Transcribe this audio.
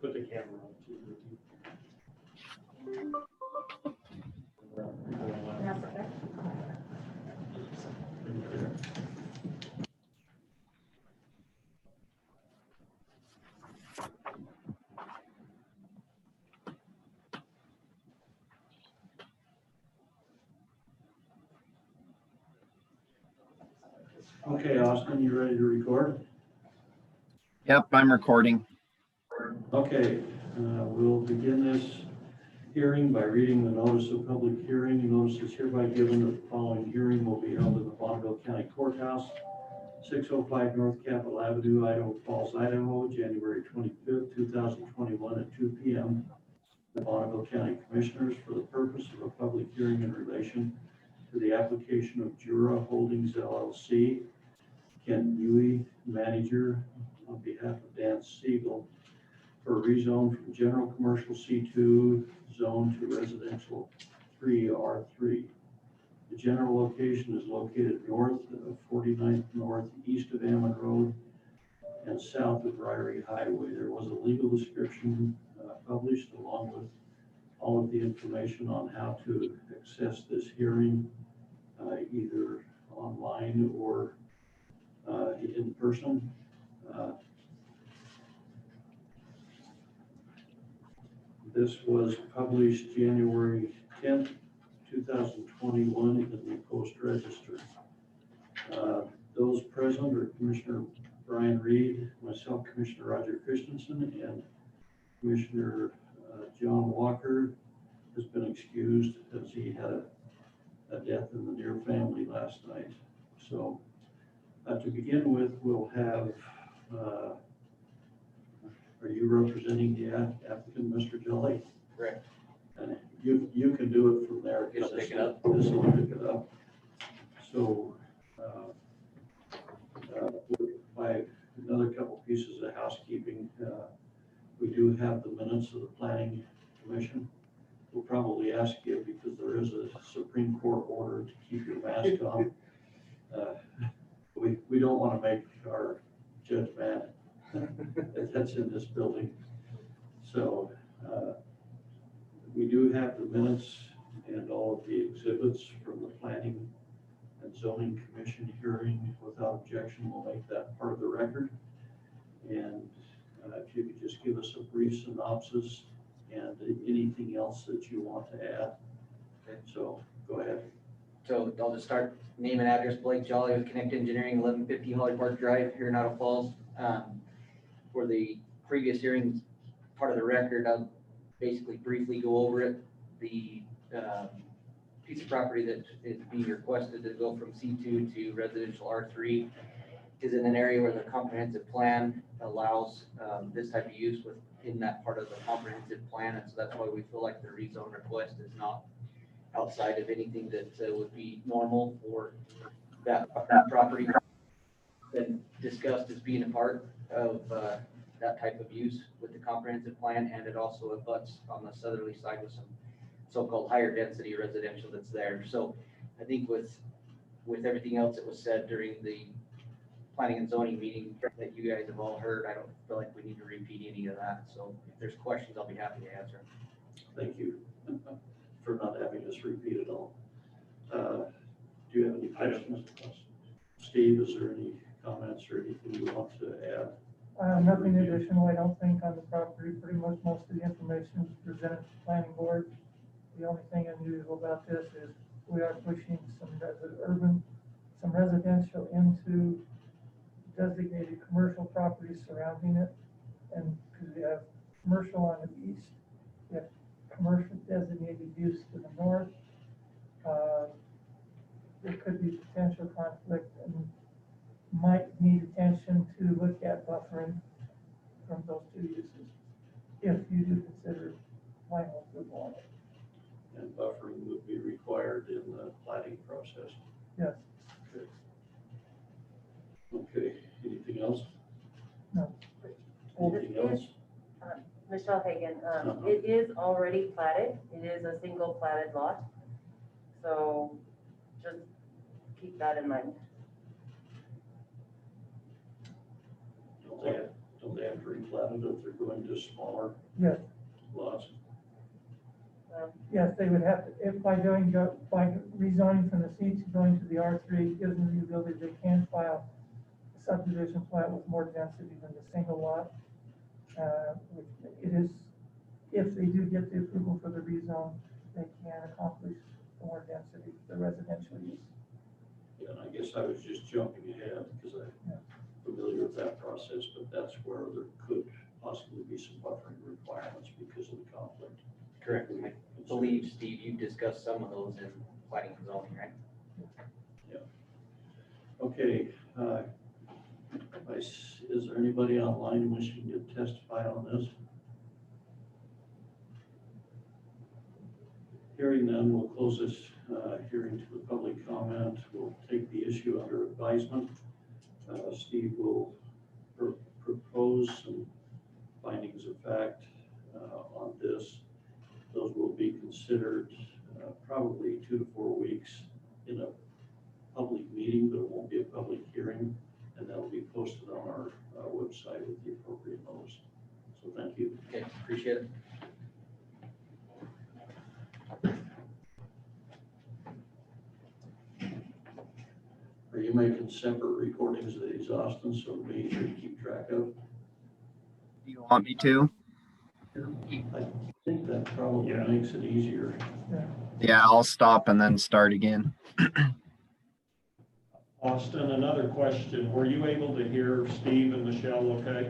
Put the camera on too. Okay, Austin, you ready to record? Yep, I'm recording. Okay, we'll begin this hearing by reading the notice of public hearing. Notice is hereby given that the following hearing will be held in the Bonneville County Courthouse, 605 North Capitol Avenue, Idaho Falls, Idaho, January 25th, 2021 at 2 p.m. The Bonneville County Commissioners for the purpose of a public hearing in relation to the application of Jura Holdings LLC, Ken Buie, manager, on behalf of Dan Siegel, for a rezone from general commercial C2 zone to residential 3R3. The general location is located north of 49th North, east of Ammon Road, and south of Ryrie Highway. There was a legal description published along with all of the information on how to access this hearing, either online or in person. This was published January 10th, 2021 in the Post Register. Those present are Commissioner Brian Reed, myself, Commissioner Roger Christensen, and Commissioner John Walker has been excused as he had a death in the near family last night. So to begin with, we'll have, are you representing the applicant, Mr. Jolly? Correct. And you can do it from there. It'll pick it up. This will pick it up. So by another couple pieces of housekeeping, we do have the minutes of the Planning Commission. We'll probably ask you, because there is a Supreme Court order to keep your mask on. We don't want to make our judge mad. That's in this building. So we do have the minutes and all of the exhibits from the Planning and Zoning Commission hearing. Without objection, we'll make that part of the record. And if you could just give us a brief synopsis and anything else that you want to add. Okay. So go ahead. So I'll just start. Name and address: Blake Jolly with Connect Engineering, 1150 Holly Park Drive here in Idaho Falls. For the previous hearings, part of the record, I'll basically briefly go over it. The piece of property that is being requested to go from C2 to residential R3 is in an area where the comprehensive plan allows this type of use within that part of the comprehensive plan, and so that's why we feel like the rezone request is not outside of anything that would be normal for that property. Been discussed as being a part of that type of use with the comprehensive plan, and it also abuts on the southerly side with some so-called higher density residential that's there. So I think with everything else that was said during the planning and zoning meeting that you guys have all heard, I don't feel like we need to repeat any of that. So if there's questions, I'll be happy to answer. Thank you for not having us repeat it all. Do you have any questions? Steve, is there any comments or anything you want to add? Nothing additional, I don't think, on the property. Pretty much most of the information is presented to the planning board. The only thing unusual about this is we are pushing some residential into designated commercial properties surrounding it. And because we have commercial on the east, we have commercial designated use to the north. There could be potential conflict and might need attention to look at buffering from those two uses, if you do consider final approval on it. And buffering would be required in the planning process. Yes. Okay, anything else? No. Anything else? Michelle Hagan, it is already platted. It is a single platted lot. So just keep that in mind. Don't they have to replat it if they're going to smaller Yes, lots? yes, they would have to, if by rezoning from the C2 going to the R3, gives them the ability, they can file a subdivision plat with more density than the single lot. It is, if they do get the approval for the rezone, they can accomplish more density, the residential use. Yeah, and I guess I was just jumping ahead because I'm familiar with that process, but that's where there could possibly be some buffering requirements because of the conflict. Correct. I believe, Steve, you discussed some of those in planning and zoning, right? Okay, is there anybody online wishing to testify on this? Hearing none, we'll close this hearing to the public comment. We'll take the issue under advisement. Steve will propose some findings of fact on this. Those will be considered probably 2 to 4 weeks in a public meeting, but it won't be a public hearing, and that will be posted on our website with the appropriate notice. So thank you. Okay, appreciate it. Are you making separate recordings of these, Austin, so we should keep track of? Do you want me to? I think that probably makes it easier. Yeah, I'll stop and then start again. Austin, another question. Were you able to hear Steve and Michelle okay?